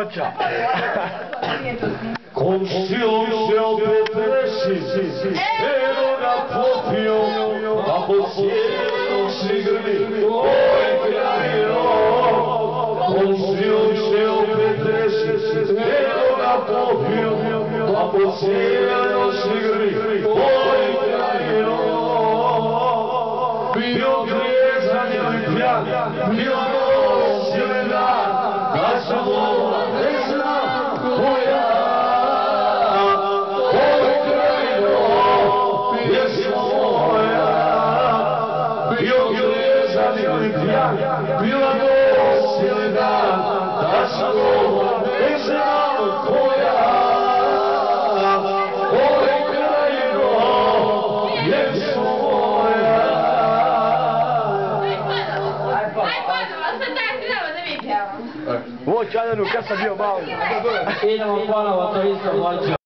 voća. Komšijom se opet reši, eno ga popio, a po cijelom šigrbi, oj krajino. Komšijom se opet reši, eno ga popio, a po cijelom šigrbi, oj krajino. Bio grijezan ili pjan, bio noć ili dan, da sam ovo ne znam koja. Bila noć ili dan, da sam ovo ne znam koja. Oj krajino, djeco moja. Aj Padova, sad daj ti nama da mi pjevamo. Voć, Adanu, kad sam bio mali. Idemo ponovo to isto voće.